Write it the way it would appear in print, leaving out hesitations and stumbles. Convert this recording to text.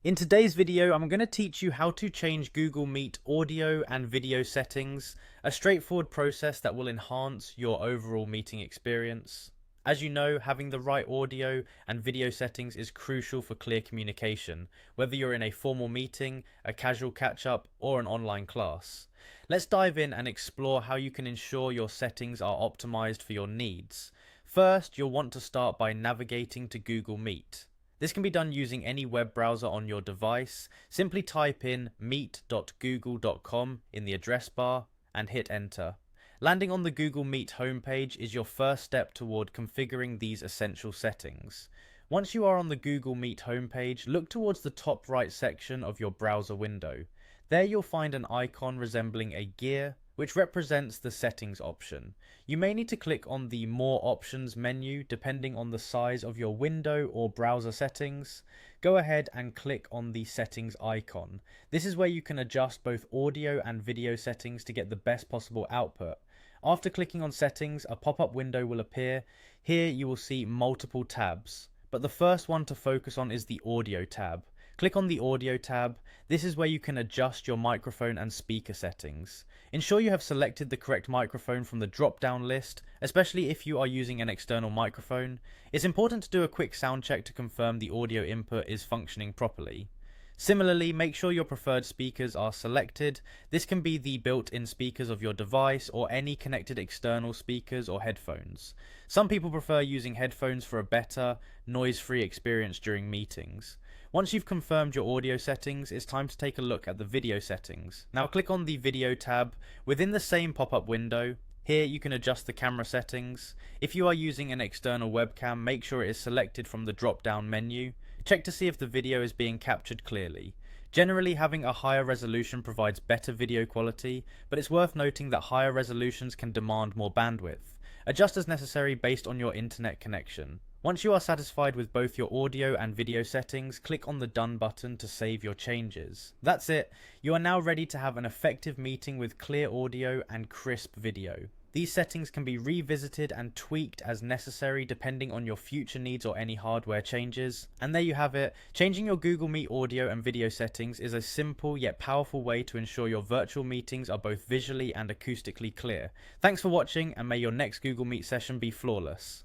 In today's video, I'm going to teach you how to change Google Meet audio and video settings, a straightforward process that will enhance your overall meeting experience. As you know, having the right audio and video settings is crucial for clear communication, whether you're in a formal meeting, a casual catch-up, or an online class. Let's dive in and explore how you can ensure your settings are optimized for your needs. First, you'll want to start by navigating to Google Meet. This can be done using any web browser on your device. Simply type in meet.google.com in the address bar and hit enter. Landing on the Google Meet homepage is your first step toward configuring these essential settings. Once you are on the Google Meet homepage, look towards the top right section of your browser window. There you'll find an icon resembling a gear, which represents the settings option. You may need to click on the More Options menu depending on the size of your window or browser settings. Go ahead and click on the settings icon. This is where you can adjust both audio and video settings to get the best possible output. After clicking on settings, a pop-up window will appear. Here you will see multiple tabs, but the first one to focus on is the audio tab. Click on the audio tab. This is where you can adjust your microphone and speaker settings. Ensure you have selected the correct microphone from the drop-down list, especially if you are using an external microphone. It's important to do a quick sound check to confirm the audio input is functioning properly. Similarly, make sure your preferred speakers are selected. This can be the built-in speakers of your device or any connected external speakers or headphones. Some people prefer using headphones for a better, noise-free experience during meetings. Once you've confirmed your audio settings, it's time to take a look at the video settings. Now click on the video tab within the same pop-up window. Here you can adjust the camera settings. If you are using an external webcam, make sure it is selected from the drop-down menu. Check to see if the video is being captured clearly. Generally, having a higher resolution provides better video quality, but it's worth noting that higher resolutions can demand more bandwidth. Adjust as necessary based on your internet connection. Once you are satisfied with both your audio and video settings, click on the Done button to save your changes. That's it. You are now ready to have an effective meeting with clear audio and crisp video. These settings can be revisited and tweaked as necessary depending on your future needs or any hardware changes. And there you have it. Changing your Google Meet audio and video settings is a simple yet powerful way to ensure your virtual meetings are both visually and acoustically clear. Thanks for watching, and may your next Google Meet session be flawless.